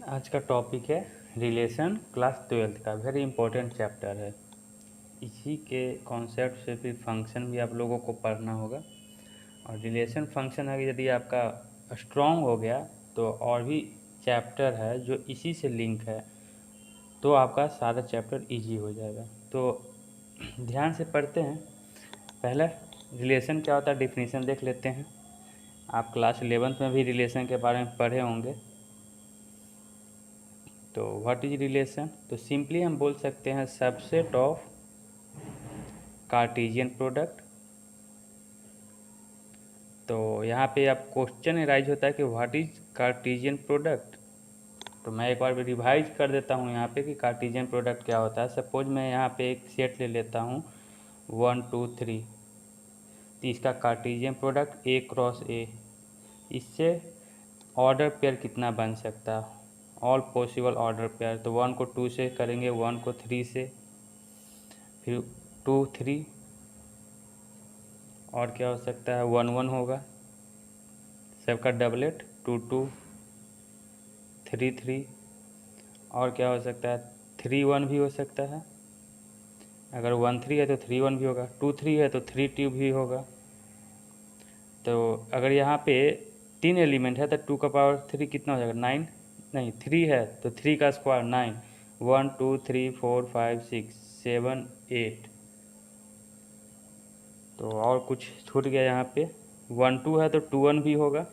आज का टॉपिक है रिलेशन क्लास 12th का वेरी इंपॉर्टेंट चैप्टर है। इसी के कॉन्सेप्ट से फिर फंक्शन भी आप लोगों को पढ़ना होगा और रिलेशन फंक्शन अगर यदि आपका स्ट्रॉन्ग हो गया तो और भी चैप्टर है जो इसी से लिंक है तो आपका सारा चैप्टर इजी हो जाएगा। तो ध्यान से पढ़ते हैं। पहले रिलेशन क्या होता है डिफिनीशन देख लेते हैं। आप क्लास 11th में भी रिलेशन के बारे में पढ़े होंगे। तो व्हाट इज रिलेशन? तो सिंपली हम बोल सकते हैं सबसेट ऑफ कार्टेशियन प्रोडक्ट। तो यहाँ पे आप क्वेश्चन राइज होता है कि व्हाट इज कार्टेशियन प्रोडक्ट। तो मैं एक बार रिवाइज कर देता हूँ यहाँ पे कि कार्टेशियन प्रोडक्ट क्या होता है। सपोज मैं यहाँ पे एक सेट ले लेता हूँ 1 2 3। तो इसका Cartesian product A cross A। इससे ऑर्डर पेयर कितना बन सकता है? All possible order pair. तो 1 को 2 से करेंगे, 1 को 3 से, फिर 2 3, और क्या हो सकता है 1 1 होगा सबका डबलेट, 2 2 3 3, और क्या हो सकता है 3 1 भी हो सकता है। अगर 1 3 है तो 3 1 भी होगा, 2 3 है तो 3 2 भी होगा। तो अगर यहाँ पे 3 एलिमेंट है तो 2 का पावर 3 कितना हो जाएगा 9। नहीं 3 है तो 3 का स्क्वायर 9। 1 2 3 4 5 6 7 8। तो और कुछ छूट गया यहाँ पे। 1 2 है तो 2 1 भी होगा।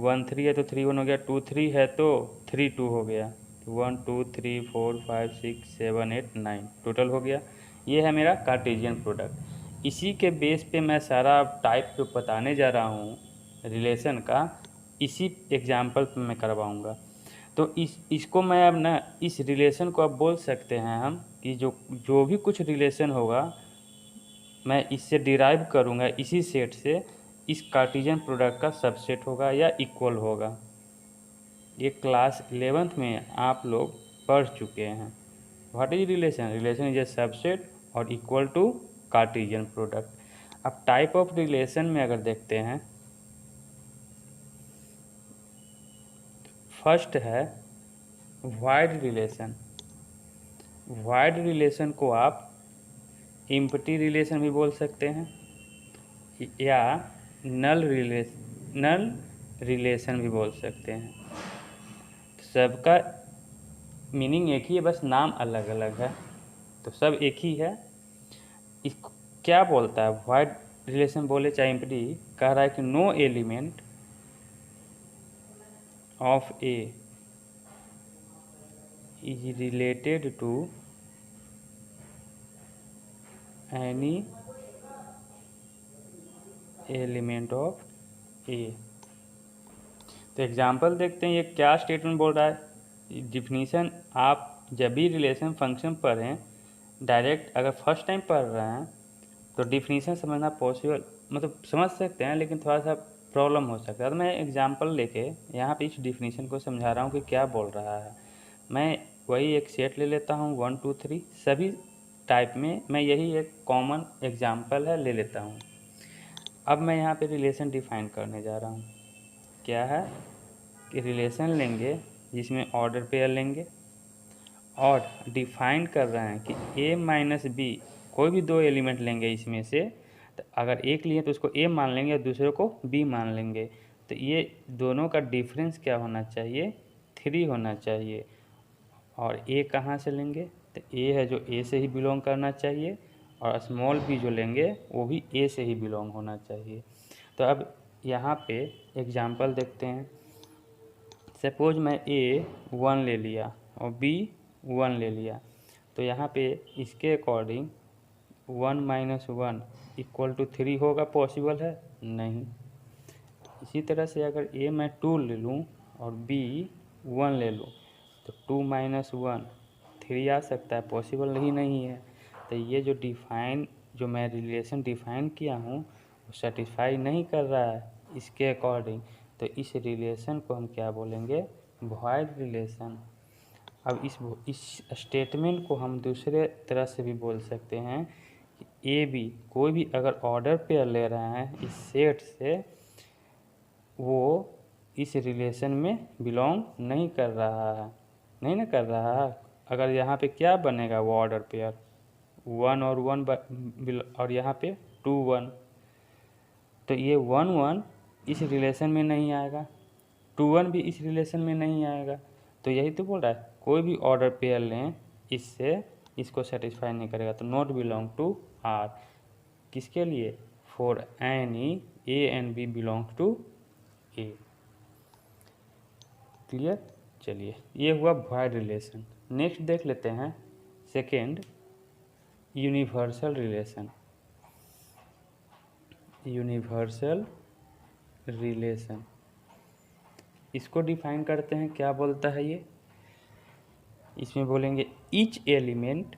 1 3 है तो 3 1 हो गया। 2 3 है तो 3 2 हो गया। 1 2 3 4 5 6 7 8 9 टोटल हो गया। ये है मेरा कार्टेशियन प्रोडक्ट। इसी के बेस पे मैं सारा टाइप जो बताने जा रहा हूँ रिलेशन का, इसी एग्जाम्पल पे मैं करवाऊँगा। तो इसको मैं अब ना इस रिलेशन को अब बोल सकते हैं हम कि जो भी कुछ रिलेशन होगा मैं इससे डिराइव करूँगा इसी सेट से, इस कार्टेशियन प्रोडक्ट का सबसेट होगा या इक्वल होगा। ये क्लास 11th में आप लोग पढ़ चुके हैं। What is relation? Relation is a subset और इक्वल टू कार्टेशियन प्रोडक्ट। अब टाइप ऑफ रिलेशन में अगर देखते हैं, फर्स्ट है वाइड रिलेशन। वाइड रिलेशन को आप एम्प्टी रिलेशन भी बोल सकते हैं या नल रिलेशन भी बोल सकते हैं। सबका मीनिंग एक ही है, बस नाम अलग अलग है। तो सब एक ही है। इसको क्या बोलता है? वाइड रिलेशन बोले चाहे एम्प्टी, कह रहा है कि no element of A is related to any element of A. तो एग्जांपल देखते हैं ये क्या स्टेटमेंट बोल रहा है। डिफिनीशन आप जब भी रिलेशन फंक्शन पढ़ें, डायरेक्ट अगर फर्स्ट टाइम पढ़ रहे हैं तो डिफिनीशन समझना पॉसिबल, मतलब समझ सकते हैं, लेकिन थोड़ा सा प्रॉब्लम हो सकता है। तो मैं एग्जांपल लेके यहाँ पे इस डिफिनीशन को समझा रहा हूँ कि क्या बोल रहा है। मैं वही एक सेट ले लेता हूँ 1 2 3, सभी टाइप में मैं यही एक कॉमन एग्जांपल है ले लेता हूँ। अब मैं यहाँ पे रिलेशन डिफाइन करने जा रहा हूँ। क्या है कि रिलेशन लेंगे जिसमें ऑर्डर पेयर लेंगे और डिफाइन कर रहे हैं कि a माइनस बी, कोई भी दो एलिमेंट लेंगे इसमें से। तो अगर एक लिए तो उसको a मान लेंगे और दूसरे को b मान लेंगे। तो ये दोनों का डिफरेंस क्या होना चाहिए? 3 होना चाहिए। और a कहाँ से लेंगे? तो a है जो a से ही बिलोंग करना चाहिए, और स्मॉल b जो लेंगे वो भी a से ही बिलोंग होना चाहिए। तो अब यहाँ पे एग्जांपल देखते हैं। सपोज मैं a 1 ले लिया और b 1 ले लिया, तो यहाँ पे इसके अकॉर्डिंग 1 माइनस 1 इक्वल टू 3 होगा, पॉसिबल है? नहीं। इसी तरह से अगर a मैं 2 ले लूँ और b 1 ले लूँ, तो 2 माइनस 1 3 आ सकता है? पॉसिबल ही नहीं है। तो ये जो मैं रिलेशन डिफाइन किया हूँ वो सेटिस्फाई नहीं कर रहा है इसके अकॉर्डिंग। तो इस रिलेशन को हम क्या बोलेंगे? Void relation. अब इस स्टेटमेंट को हम दूसरे तरह से भी बोल सकते हैं कि ए बी कोई भी अगर ऑर्डर पेयर ले रहे हैं इस सेट से, वो इस रिलेशन में बिलोंग नहीं कर रहा है, नहीं ना कर रहा है। अगर यहाँ पे क्या बनेगा, वो ऑर्डर पेयर 1 और 1 और यहाँ पे 2 1, तो ये 1 1 इस रिलेशन में नहीं आएगा, 2 1 भी इस रिलेशन में नहीं आएगा। तो यही तो बोल रहा है, कोई भी ऑर्डर पेयर लें इससे इसको सेटिस्फाई नहीं करेगा, तो नॉट बिलोंग टू आर। किसके लिए, for any A and B belong to A. Clear. चलिए, ये हुआ वॉइड रिलेशन। नेक्स्ट देख लेते हैं second, universal relation. Universal relation, इसको डिफाइन करते हैं, क्या बोलता है ये, इसमें बोलेंगे ईच एलिमेंट,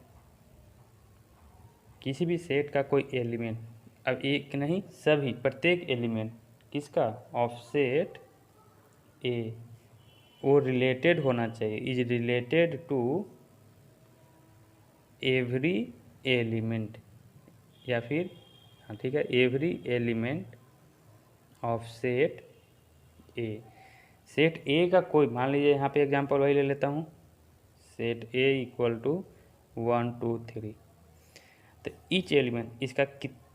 किसी भी सेट का कोई एलिमेंट, अब एक नहीं सभी, प्रत्येक एलिमेंट किसका, ऑफ सेट ए, वो रिलेटेड होना चाहिए, is related to every element, या फिर हाँ ठीक है, every element of set A. Set A का कोई, मान लीजिए यहाँ पे एग्जांपल वही ले लेता हूँ, सेट ए इक्वल टू 1 2 3, तो ईच एलिमेंट, इसका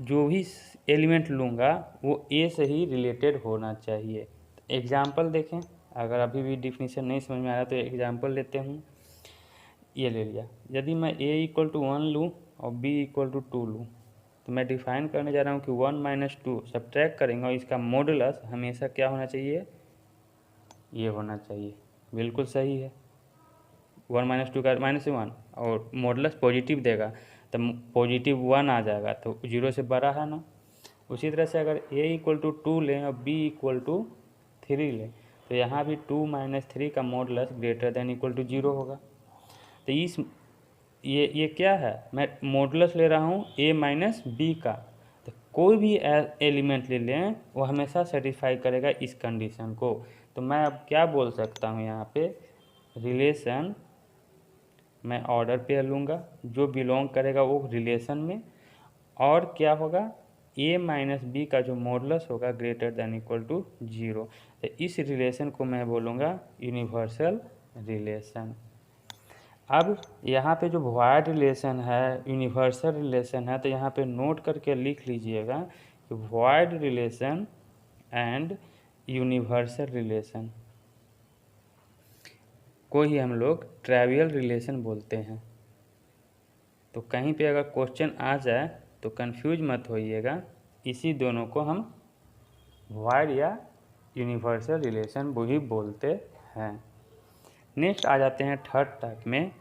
जो भी एलिमेंट लूँगा वो ए से ही रिलेटेड होना चाहिए। एग्जाम्पल देखें, अगर अभी भी डिफिनीशन नहीं समझ में आ रहा तो एग्जाम्पल लेते हूँ। ये ले लिया, यदि मैं a इक्वल टू 1 लूँ और b इक्वल टू 2 लूँ, तो मैं डिफाइन करने जा रहा हूँ कि 1 - 2 सब्ट्रैक्ट करेंगे और इसका मॉडुलस हमेशा क्या होना चाहिए, ये होना चाहिए। बिल्कुल सही है, 1 - 2 का -1 और मॉडुलस पॉजिटिव देगा, तो पॉजिटिव 1 आ जाएगा, तो 0 से बड़ा है ना। उसी तरह से अगर a इक्वल टू 2 लें और b इक्वल टू 3 लें, तो यहाँ भी 2 - 3 का modulus greater than equal to 0 होगा। तो इस ये क्या है, मैं मॉडुलस ले रहा हूँ a माइनस बी का, तो कोई भी एलिमेंट ले लें वो हमेशा सेटिस्फाई करेगा इस कंडीशन को। तो मैं अब क्या बोल सकता हूँ यहाँ पे, रिलेशन, मैं ऑर्डर पेयर लूँगा, जो बिलोंग करेगा वो रिलेशन में, और क्या होगा, a माइनस बी का जो मॉडुलस होगा ग्रेटर देन इक्वल टू 0। तो इस रिलेशन को मैं बोलूँगा यूनिवर्सल रिलेशन। अब यहाँ पे जो वॉइड रिलेशन है, यूनिवर्सल रिलेशन है, तो यहाँ पे नोट करके लिख लीजिएगा कि void relation and universal relation को ही हम लोग ट्राइवियल रिलेशन बोलते हैं। तो कहीं पे अगर क्वेश्चन आ जाए तो कंफ्यूज मत होइएगा, इसी दोनों को हम वॉइड या यूनिवर्सल रिलेशन वो ही बोलते हैं। नेक्स्ट आ जाते हैं थर्ड टाइप में,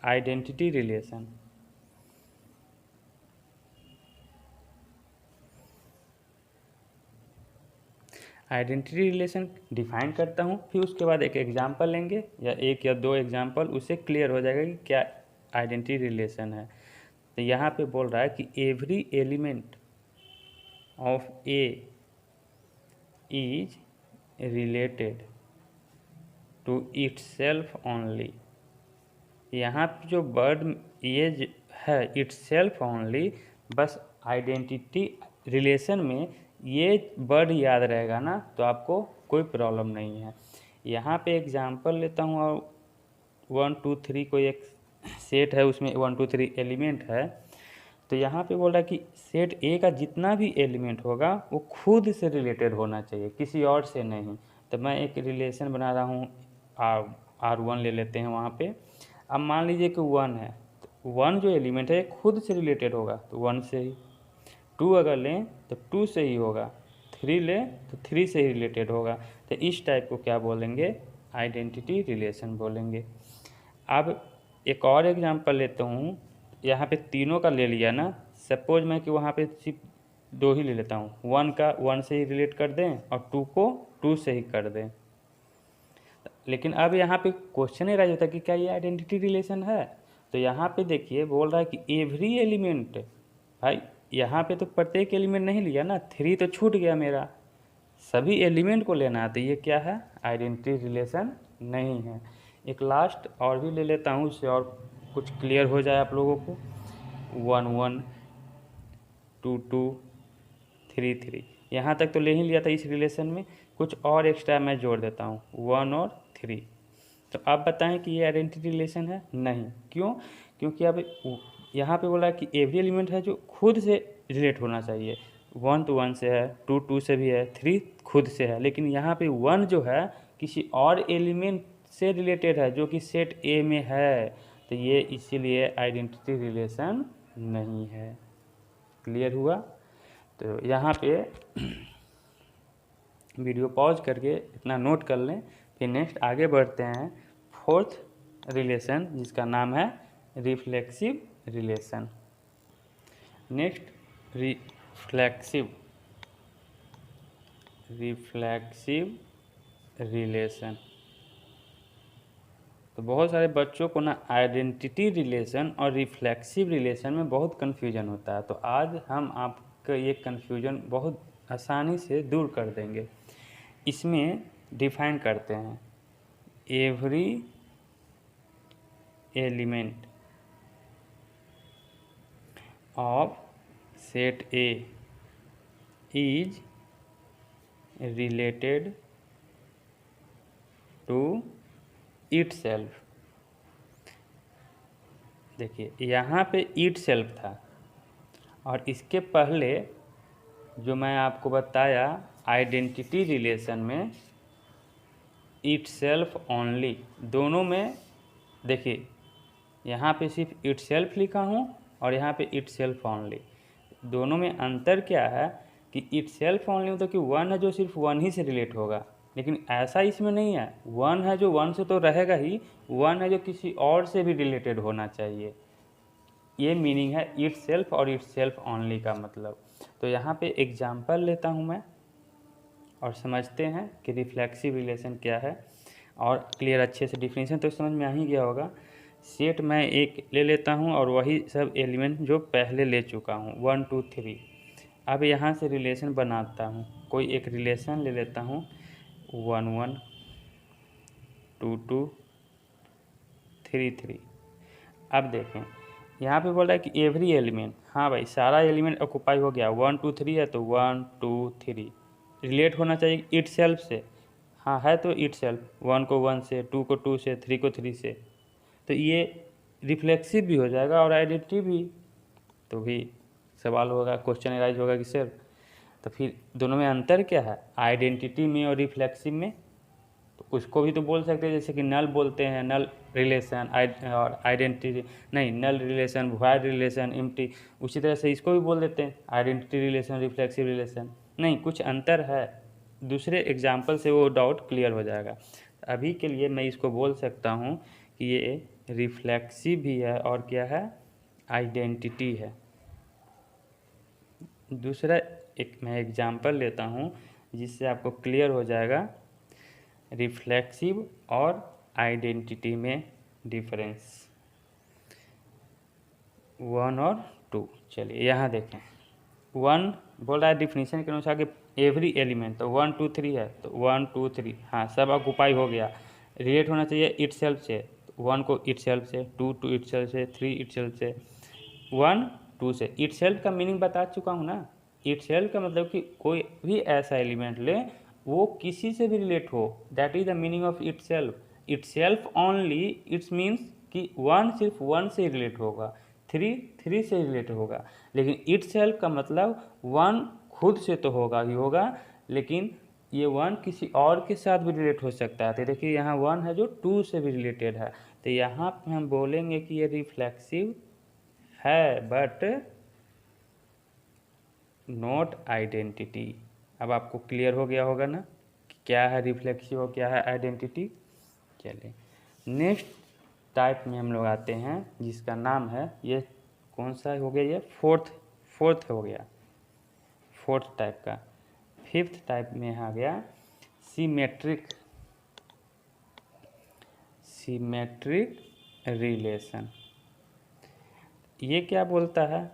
identity relation. Identity relation define करता हूँ, फिर उसके बाद एक एग्जांपल लेंगे या एक या दो एग्जांपल, उससे क्लियर हो जाएगा कि क्या आइडेंटिटी रिलेशन है। तो यहाँ पे बोल रहा है कि every element of A is related to itself only. यहाँ पे जो वर्ड ये है इटसेल्फ ओनली, बस आइडेंटिटी रिलेशन में ये वर्ड याद रहेगा ना, तो आपको कोई प्रॉब्लम नहीं है। यहाँ पे एग्जांपल लेता हूँ, और 1 2 3 कोई एक सेट है, उसमें 1 2 3 एलिमेंट है। तो यहाँ पे बोल रहा है कि सेट ए का जितना भी एलिमेंट होगा वो खुद से रिलेटेड होना चाहिए, किसी और से नहीं। तो मैं एक रिलेशन बना रहा हूँ, R1 ले लेते हैं वहाँ पे। अब मान लीजिए कि 1 है, तो 1 जो एलिमेंट है खुद से रिलेटेड होगा, तो 1 से ही। 2 अगर लें तो 2 से ही होगा, 3 लें तो 3 से ही रिलेटेड होगा। तो इस टाइप को क्या बोलेंगे, आइडेंटिटी रिलेशन बोलेंगे। अब एक और एग्जांपल लेता हूँ, यहाँ पे तीनों का ले लिया ना, सपोज मैं कि वहाँ पे सिर्फ 2 ही ले लेता हूँ, 1 का 1 से ही रिलेट कर दें और 2 को 2 से ही कर दें। लेकिन अब यहाँ पे क्वेश्चन ही राइज होता है कि क्या ये आइडेंटिटी रिलेशन है। तो यहाँ पे देखिए बोल रहा है कि एवरी एलिमेंट, भाई यहाँ पे तो प्रत्येक एलिमेंट नहीं लिया ना, 3 तो छूट गया मेरा, सभी एलिमेंट को लेना है, तो ये क्या है, आइडेंटिटी रिलेशन नहीं है। एक लास्ट और भी ले लेता हूँ, उससे और कुछ क्लियर हो जाए आप लोगों को। 1 1 2 2 3 3, यहाँ तक तो ले ही लिया था इस रिलेशन में। कुछ और एक्स्ट्रा मैं जोड़ देता हूँ 1 और 3। तो आप बताएं कि ये आइडेंटिटी रिलेशन है? नहीं। क्यों? क्योंकि अब यहाँ पे बोला कि एवरी एलिमेंट है जो खुद से रिलेट होना चाहिए। 1 तो 1 से है, 2 2 से भी है, 3 खुद से है, लेकिन यहाँ पे 1 जो है किसी और एलिमेंट से रिलेटेड है जो कि सेट ए में है, तो ये इसीलिए आइडेंटिटी रिलेशन नहीं है। क्लियर हुआ? तो यहाँ पे वीडियो पॉज करके इतना नोट कर लें, फिर नेक्स्ट आगे बढ़ते हैं फोर्थ रिलेशन जिसका नाम है reflexive relation. Next reflexive relation. तो बहुत सारे बच्चों को ना आइडेंटिटी रिलेशन और रिफ्लेक्सिव रिलेशन में बहुत कन्फ्यूजन होता है, तो आज हम आपका ये कन्फ्यूजन बहुत आसानी से दूर कर देंगे। इसमें डिफाइन करते हैं every element of set A is related to itself. देखिए यहाँ पे इटसेल्फ था और इसके पहले जो मैं आपको बताया आइडेंटिटी रिलेशन में इटसेल्फ ओनली, दोनों में देखिए यहाँ पे सिर्फ इटसेल्फ लिखा हूँ और यहाँ पे इटसेल्फ ओनली, दोनों में अंतर क्या है कि इटसेल्फ ओनली मतलब कि 1 है जो सिर्फ 1 ही से रिलेट होगा, लेकिन ऐसा इसमें नहीं है। 1 है जो 1 से तो रहेगा ही, 1 है जो किसी और से भी रिलेटेड होना चाहिए। ये मीनिंग है इटसेल्फ और इटसेल्फ ओनली का मतलब। तो यहाँ पे एग्जांपल लेता हूँ मैं और समझते हैं कि रिफ्लेक्सिव रिलेशन क्या है, और क्लियर अच्छे से डिफिनीशन तो समझ में आ ही गया होगा। सेट मैं एक ले लेता हूँ और वही सब एलिमेंट जो पहले ले चुका हूँ 1 2 3। अब यहाँ से रिलेशन बनाता हूँ, कोई एक रिलेशन ले लेता हूँ 1 1 2 2 3 3। अब देखें यहाँ पे बोल रहा है कि एवरी एलिमेंट, हाँ भाई सारा एलिमेंट ऑक्यूपाई हो गया, 1 2 3 है तो 1 2 3 रिलेट होना चाहिए इटसेल्फ से, हाँ है तो इटसेल्फ, 1 को 1 से, 2 को 2 से, 3 को 3 से, तो ये रिफ्लेक्सिव भी हो जाएगा और आइडेंटिटी भी। तो भी सवाल होगा, क्वेश्चन राइज होगा कि सर तो फिर दोनों में अंतर क्या है आइडेंटिटी में और रिफ्लेक्सिव में? तो उसको भी तो बोल सकते हैं जैसे कि नल बोलते हैं, नल रिलेशन और आइडेंटिटी नहीं, नल रिलेशन, वॉइड रिलेशन, एम्प्टी, उसी तरह से इसको भी बोल देते हैं आइडेंटिटी रिलेशन, रिफ्लेक्सिव रिलेशन। नहीं, कुछ अंतर है, दूसरे एग्जाम्पल से वो डाउट क्लियर हो जाएगा। अभी के लिए मैं इसको बोल सकता हूँ कि ये रिफ्लेक्सिव भी है और क्या है आइडेंटिटी है। दूसरा एक मैं एग्जाम्पल लेता हूँ जिससे आपको क्लियर हो जाएगा रिफ्लेक्सिव और आइडेंटिटी में डिफरेंस 1 और 2। चलिए यहाँ देखें 1 बोल रहा है डिफिनीशन के अनुसार कि एवरी एलिमेंट, तो 1 2 3 है तो 1 2 3 हाँ सब ऑक्यूपाई हो गया, रिलेट होना चाहिए इटसेल्फ से, 1 को इटसेल्फ से, 2 टू इटसेल्फ से, 3 इटसेल्फ से, 1 2 से। इटसेल्फ का मीनिंग बता चुका हूँ ना, इटसेल्फ का मतलब कि कोई भी ऐसा एलिमेंट ले वो किसी से भी रिलेट हो, that is the meaning of itself. Itself only it's means कि 1 सिर्फ 1 से रिलेट होगा, 3 3 से रिलेट होगा, लेकिन इटसेल्फ का मतलब 1 खुद से तो होगा ही होगा, लेकिन ये 1 किसी और के साथ भी रिलेट हो सकता है। तो देखिए यहाँ 1 है जो 2 से भी रिलेटेड है, तो यहाँ पे हम बोलेंगे कि ये रिफ्लेक्सिव है बट नॉट आइडेंटिटी। अब आपको क्लियर हो गया होगा ना कि क्या है रिफ्लेक्सिव और क्या है आइडेंटिटी। चलिए नेक्स्ट टाइप में हम लोग आते हैं जिसका नाम है, ये कौन सा हो गया, ये फोर्थ हो गया, फोर्थ टाइप का। फिफ्थ टाइप में आ गया सिमेट्रिक रिलेशन। ये क्या बोलता है,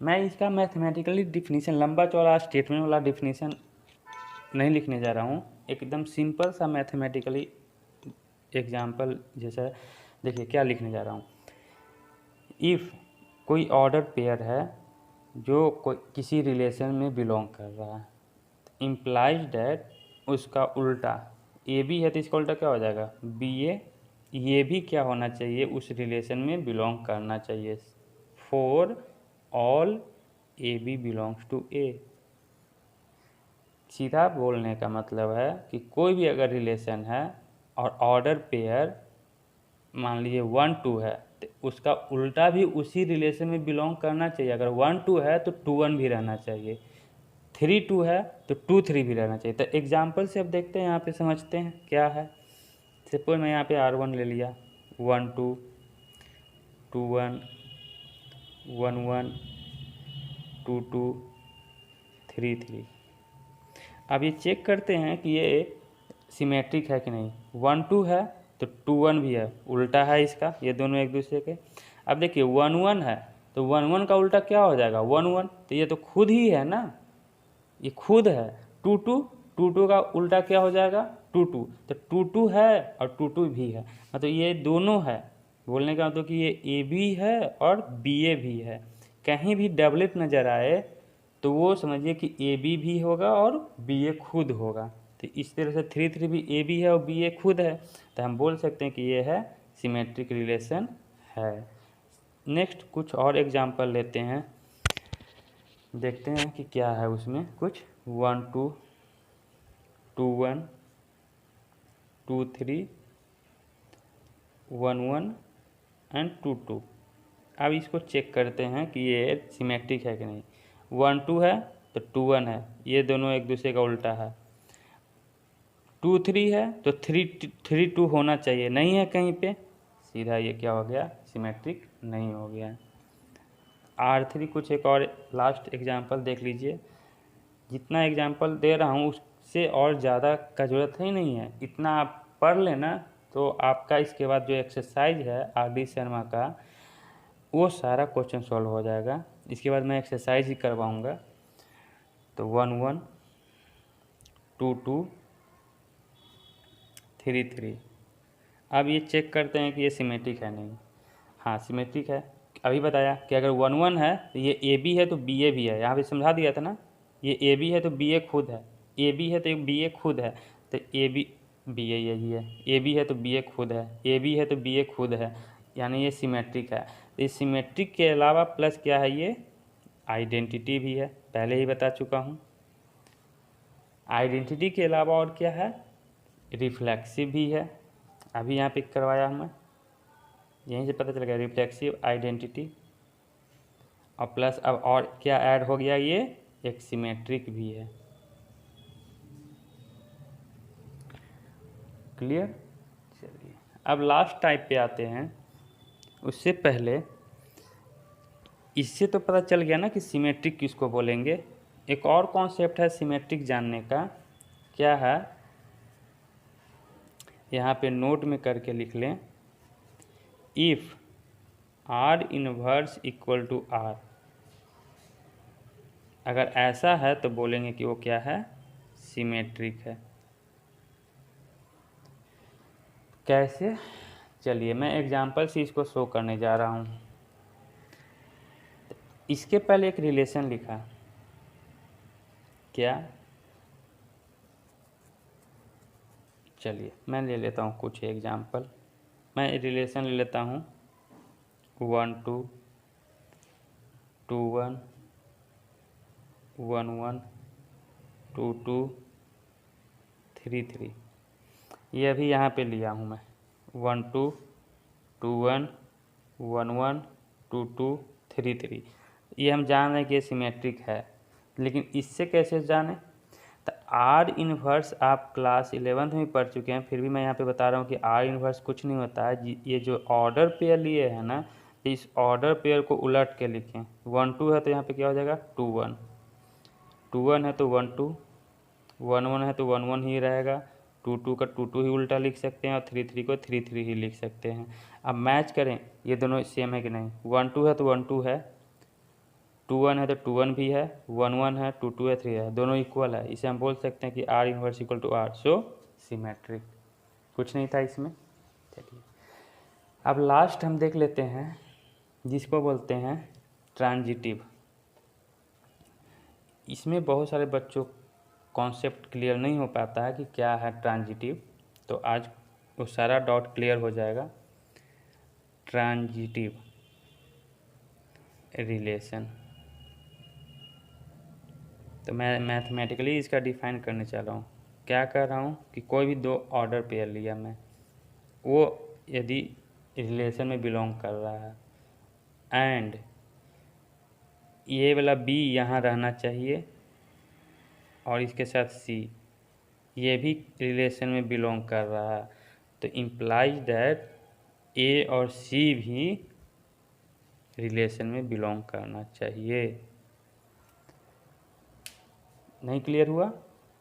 मैं इसका मैथमेटिकली डिफिनीशन लंबा चौड़ा स्टेटमेंट वाला डिफिनीशन नहीं लिखने जा रहा हूँ, एकदम सिंपल सा मैथमेटिकली एग्जाम्पल जैसा। देखिए क्या लिखने जा रहा हूँ, इफ़ कोई ऑर्डर पेयर है जो कोई किसी रिलेशन में बिलोंग कर रहा है, इम्प्लाइज डैट उसका उल्टा ए बी है तो इसका उल्टा क्या हो जाएगा बी ए। ये भी क्या होना चाहिए उस रिलेशन में बिलोंग करना चाहिए। For all A B belongs to A. सीधा बोलने का मतलब है कि कोई भी अगर रिलेशन है और ऑर्डर पेयर मान लीजिए 1 2 है तो उसका उल्टा भी उसी रिलेशन में बिलोंग करना चाहिए। अगर 1 2 है तो 2 1 भी रहना चाहिए, 3 2 है तो 2 3 भी रहना चाहिए। तो एग्जाम्पल से अब देखते हैं, यहाँ पे समझते हैं क्या है। सपोज मैं यहाँ पे R1 ले लिया, 1 2 2 1 1 1 2 2 3 3। अब ये चेक करते हैं कि ये सिमेट्रिक है कि नहीं। 1 2 है तो 2 1 भी है, उल्टा है इसका, ये दोनों एक दूसरे के। अब देखिए 1 1 है तो 1 1 का उल्टा क्या हो जाएगा 1 1, तो ये तो खुद ही है ना, ये खुद है। 2 2 2 2 का उल्टा क्या हो जाएगा 2 2, तो 2 2 है और 2 2 भी है, मतलब ये दोनों है। बोलने का मतलब कि ये ए भी है और बी ए भी है। कहीं भी डबलेट नज़र आए तो वो समझिए कि ए बी भी होगा और बी ए खुद होगा। तो इस तरह से 3 3 भी ए बी है और बी ए खुद है, तो हम बोल सकते हैं कि ये है सिमेट्रिक रिलेशन है। नेक्स्ट कुछ और एग्जांपल लेते हैं, देखते हैं कि क्या है उसमें। कुछ 1 2 2 1 2 3 1 1 एंड 2 2। अब इसको चेक करते हैं कि ये सिमेट्रिक है कि नहीं। 1 2 है तो 2 1 है, ये दोनों एक दूसरे का उल्टा है। 2 3 है तो 3 2 होना चाहिए, नहीं है कहीं पे, सीधा ये क्या हो गया सिमेट्रिक नहीं हो गया। R3 कुछ एक और लास्ट एग्जांपल देख लीजिए। जितना एग्जांपल दे रहा हूँ उससे और ज़्यादा का ज़रूरत ही नहीं है, इतना आप पढ़ लेना तो आपका इसके बाद जो एक्सरसाइज है R.D. शर्मा का वो सारा क्वेश्चन सॉल्व हो जाएगा। इसके बाद मैं एक्सरसाइज ही करवाऊँगा। तो 1 1 2 2 3 3। अब ये चेक करते हैं कि ये सिमेट्रिक है नहीं। हाँ सिमेट्रिक है, अभी बताया कि अगर 1 1 है तो ये ए बी है तो बी ए भी है, यहाँ पे समझा दिया था ना। ये ए बी है तो बी ए खुद है, ए बी है तो बी ए खुद है, तो ए बी बी ए यही है, ए बी है तो बी ए खुद है, ए बी है तो बी ए खुद है, यानी ये सिमेट्रिक है। तो इस सिमेट्रिक के अलावा प्लस क्या है ये आइडेंटिटी भी है, पहले ही बता चुका हूँ। आइडेंटिटी के अलावा और क्या है रिफ्लेक्सिव भी है, अभी यहाँ पे करवाया हूँ मैं, यहीं से पता चल गया रिफ्लेक्सिव आइडेंटिटी। और प्लस अब और क्या ऐड हो गया ये एक सिमेट्रिक भी है। क्लियर। चलिए अब लास्ट टाइप पे आते हैं। उससे पहले इससे तो पता चल गया ना कि सिमेट्रिक किसको बोलेंगे। एक और कॉन्सेप्ट है सिमेट्रिक जानने का, क्या है यहाँ पे नोट में करके लिख लें। If R inverse equal to R, अगर ऐसा है तो बोलेंगे कि वो क्या है सिमेट्रिक है। कैसे, चलिए मैं एग्जांपल से इसको शो करने जा रहा हूँ। इसके पहले एक रिलेशन लिखा, क्या, चलिए मैं ले लेता हूँ कुछ एग्जांपल। मैं रिलेशन ले लेता हूँ 1 2 2 1 1 1 2 2 3 3। ये अभी यहाँ पे लिया हूँ मैं 1 2 2 1 1 1 2 2 3 3। ये हम जान रहे हैं कि ये सिमेट्रिक है, लेकिन इससे कैसे जाने। तो R इनवर्स आप क्लास 11th में पढ़ चुके हैं, फिर भी मैं यहाँ पे बता रहा हूँ कि R इनवर्स कुछ नहीं होता है। ये जो ऑर्डर पेयर लिए हैं ना, इस ऑर्डर पेयर को उलट के लिखें। 1 2 है तो यहाँ पे क्या हो जाएगा 2 1, 2 1 है तो 1 2, 1 1 है तो 1 1 ही रहेगा, 2 2 का 2 2 ही उल्टा लिख सकते हैं और 3 3 को 3 3 ही लिख सकते हैं। अब मैच करें ये दोनों सेम है कि नहीं। 1 2 है तो 1 2 है, 2 1 है तो 2 1 भी है, 1 1 है 2 2 है 3 है, दोनों इक्वल है। इसे हम बोल सकते हैं कि R inverse equal to R, so symmetric. कुछ नहीं था इसमें। चलिए अब लास्ट हम देख लेते हैं जिसको बोलते हैं ट्रांजिटिव। इसमें बहुत सारे बच्चों कॉन्सेप्ट क्लियर नहीं हो पाता है कि क्या है ट्रांजिटिव, तो आज वो सारा डाउट क्लियर हो जाएगा। ट्रांजिटिव रिलेशन, तो मैं मैथमेटिकली इसका डिफाइन करने चल रहा हूँ। क्या कर रहा हूँ कि कोई भी दो ऑर्डर पेयर लिया मैं, वो यदि रिलेशन में बिलोंग कर रहा है एंड ये वाला बी यहाँ रहना चाहिए और इसके साथ सी ये भी रिलेशन में बिलोंग कर रहा है, तो इम्प्लाइज दैट ए और सी भी रिलेशन में बिलोंग करना चाहिए। नहीं क्लियर हुआ?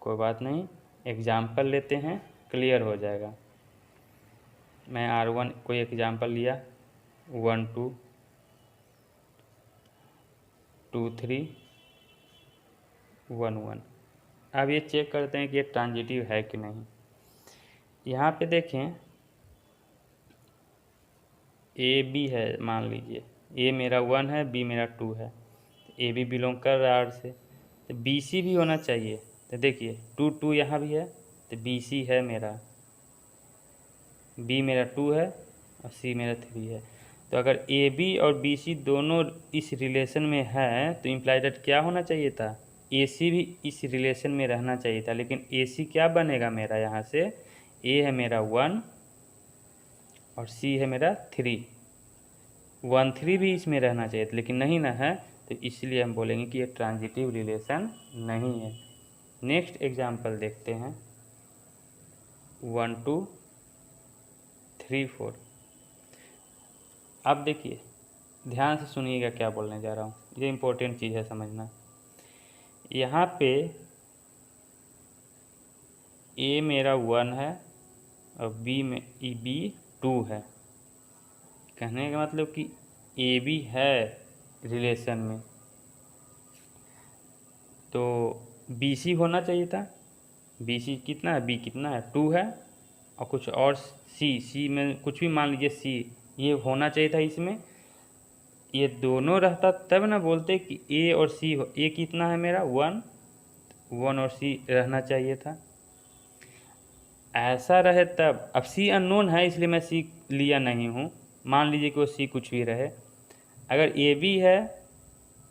कोई बात नहीं, एग्जाम्पल लेते हैं, क्लियर हो जाएगा। मैं R1 कोई एग्जाम्पल लिया, 1 2 2 3 1 1। अब ये चेक करते हैं कि ये ट्रांजिटिव है कि नहीं। यहाँ पे देखें ए बी है, मान लीजिए ए मेरा 1 है, बी मेरा 2 है, ए बी बिलोंग कर रहा है R से, तो बी सी भी होना चाहिए। तो देखिए 2 2 यहाँ भी है, तो बी सी है मेरा, बी मेरा 2 है और सी मेरा 3 है। तो अगर ए बी और बी सी दोनों इस रिलेशन में है तो इम्प्लाइड दैट क्या होना चाहिए था, ए सी भी इस रिलेशन में रहना चाहिए था। लेकिन ए सी क्या बनेगा मेरा, यहाँ से ए है मेरा 1 और सी है मेरा 3, 1 3 भी इसमें रहना चाहिए था, लेकिन नहीं ना है, तो इसलिए हम बोलेंगे कि ये ट्रांजिटिव रिलेशन नहीं है। नेक्स्ट एग्जाम्पल देखते हैं, 1 2 3 4। अब देखिए ध्यान से सुनिएगा क्या बोलने जा रहा हूँ, ये इम्पोर्टेंट चीज़ है समझना। यहाँ पे ए मेरा 1 है और बी 2 है। कहने का मतलब कि ए बी है रिलेशन में, तो बी सी होना चाहिए था। बी सी कितना है, बी कितना है 2 है, और कुछ और सी में कुछ भी मान लीजिए सी, ये होना चाहिए था इसमें। ये दोनों रहता तब ना बोलते कि ए और सी हो। ए कितना है मेरा 1 और सी रहना चाहिए था, ऐसा रहे तब। अब सी अननोन है इसलिए मैं सी लिया नहीं हूँ, मान लीजिए कि वो सी कुछ भी रहे। अगर ए बी है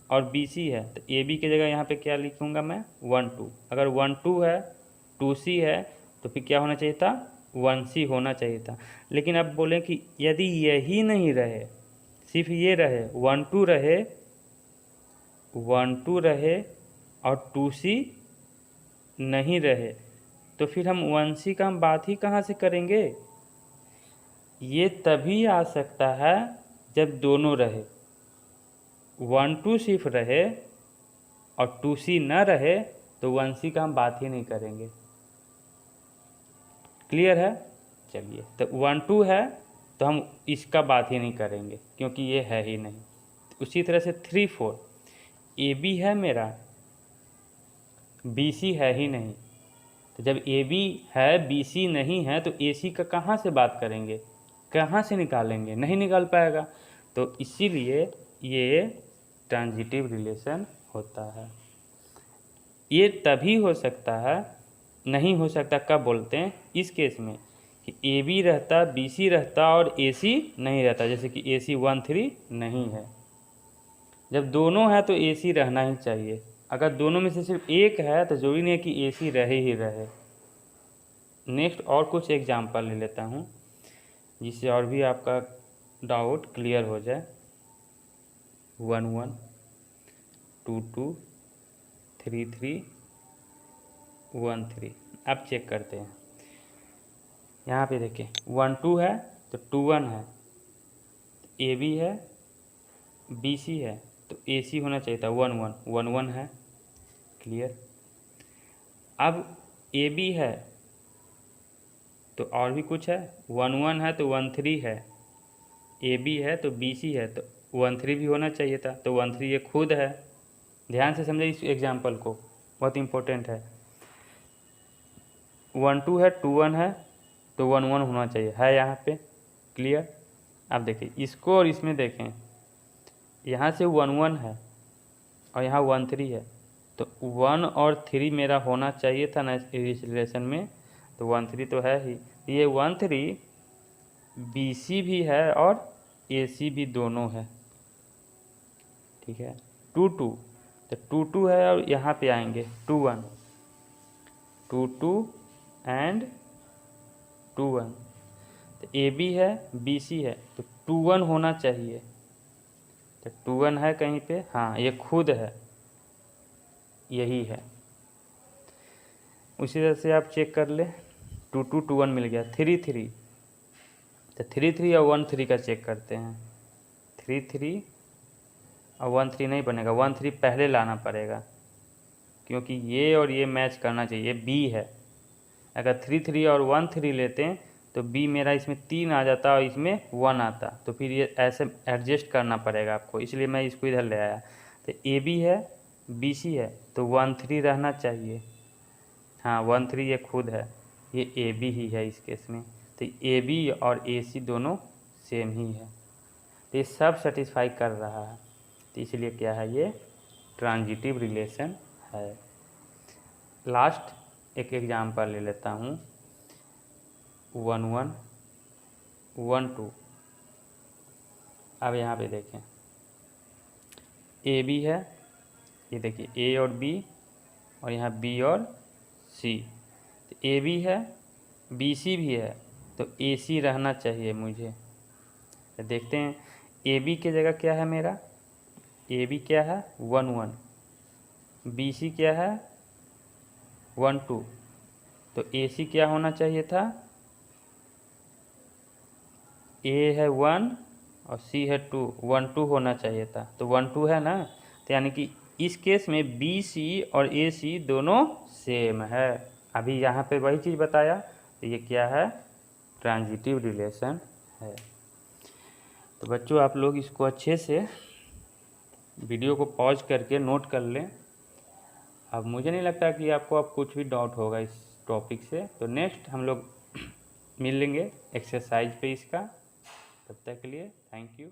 और बी सी है तो ए बी की जगह यहाँ पे क्या लिखूँगा मैं 1 2। अगर 1 2 है 2 सी है तो फिर क्या होना चाहिए था, 1 सी होना चाहिए था। लेकिन अब बोलें कि यदि यही नहीं रहे, सिर्फ ये रहे 1 2 रहे, 1 2 रहे और 2 सी नहीं रहे, तो फिर हम 1 सी का हम बात ही कहाँ से करेंगे। ये तभी आ सकता है जब दोनों रहे, 1 2 सिर्फ रहे और 2 सी न रहे, तो 1 सी का हम बात ही नहीं करेंगे। क्लियर है? चलिए, तो 1 2 है तो हम इसका बात ही नहीं करेंगे क्योंकि ये है ही नहीं। उसी तरह से 3 4, ए बी है मेरा, बी सी है ही नहीं, तो जब ए बी है बी सी नहीं है तो ए सी का कहाँ से बात करेंगे, कहाँ से निकालेंगे, नहीं निकाल पाएगा। तो इसीलिए ये ट्रांजिटिव रिलेशन होता है। ये तभी हो सकता है, नहीं हो सकता कब बोलते हैं, इस केस में कि ए बी रहता, बी सी रहता और ए सी नहीं रहता। जैसे कि ए सी 1 3 नहीं है, जब दोनों है तो ए सी रहना ही चाहिए। अगर दोनों में से सिर्फ एक है तो जरूरी नहीं है कि ए सी रहे ही रहे। नेक्स्ट और कुछ एग्जाम्पल ले लेता हूँ जिससे और भी आपका डाउट क्लियर हो जाए। 1 1 2 2 3 3 1 3। अब चेक करते हैं, यहाँ पे देखिए 1 2 है तो 2 1 है, ए बी है बी सी है तो ए सी होना चाहिए था 1 1 1 1 है। क्लियर? अब ए बी है तो और भी कुछ है, 1 1 है तो 1 3 है, ए बी है तो बी सी है तो 1 3 भी होना चाहिए था, तो 1 3 ये खुद है। ध्यान से समझे इस एग्जाम्पल को, बहुत इंपॉर्टेंट है। 1 2 है 2 1 है तो 1 1 होना चाहिए, है यहाँ पे। क्लियर? अब देखिए इसको और इसमें देखें, यहाँ से 1 1 है और यहाँ 1 3 है, तो 1 और 3 मेरा होना चाहिए था ना इस रिलेशन में, तो 1 3 तो है ही। ये 1 3 BC भी है और AC भी दोनों है, ठीक है। 2 2 तो 2 2 है और यहाँ पे आएंगे 2 1, 2 2 एंड 2 1। तो AB है BC है तो 2 1 होना चाहिए, तो 2 1 है कहीं पे, हाँ ये खुद है, यही है। उसी तरह से आप चेक कर ले, 2 2 2 1 मिल गया। 3 3 तो 3 3 और 1 3 का चेक करते हैं। 3 3 और 1 3 नहीं बनेगा, 1 3 पहले लाना पड़ेगा, क्योंकि ये और ये मैच करना चाहिए, B है। अगर 3 3 और 1 3 लेते हैं तो B मेरा इसमें 3 आ जाता और इसमें 1 आता, तो फिर ये ऐसे एडजस्ट करना पड़ेगा आपको, इसलिए मैं इसको इधर ले आया। तो AB है BC है तो 1 3 रहना चाहिए, हाँ 1 3 ये खुद है, ये AB ही है इस केस में। तो AB और AC दोनों सेम ही है, तो ये सब सेटिस्फाई कर रहा है, तो इसलिए क्या है, ये ट्रांजिटिव रिलेशन है। लास्ट एक एग्जांपल ले लेता हूँ, 1 1 1 2। अब यहाँ पे देखें AB है, ये देखिए A और B और यहाँ B और C, तो AB है BC भी है तो AC रहना चाहिए मुझे। तो देखते हैं AB की जगह क्या है मेरा, AB क्या है 1 1, BC क्या है 1 2, तो AC क्या होना चाहिए था, A है 1 और C है 2, 1 2 होना चाहिए था, तो 1 2 है ना, तो यानी कि इस केस में BC और AC दोनों सेम है। अभी यहाँ पे वही चीज़ बताया, तो ये क्या है, ट्रांजिटिव रिलेशन है। तो बच्चों आप लोग इसको अच्छे से वीडियो को पॉज करके नोट कर लें। अब मुझे नहीं लगता कि आपको अब कुछ भी डाउट होगा इस टॉपिक से, तो नेक्स्ट हम लोग मिल लेंगे एक्सरसाइज पे इसका। तब तक के लिए थैंक यू।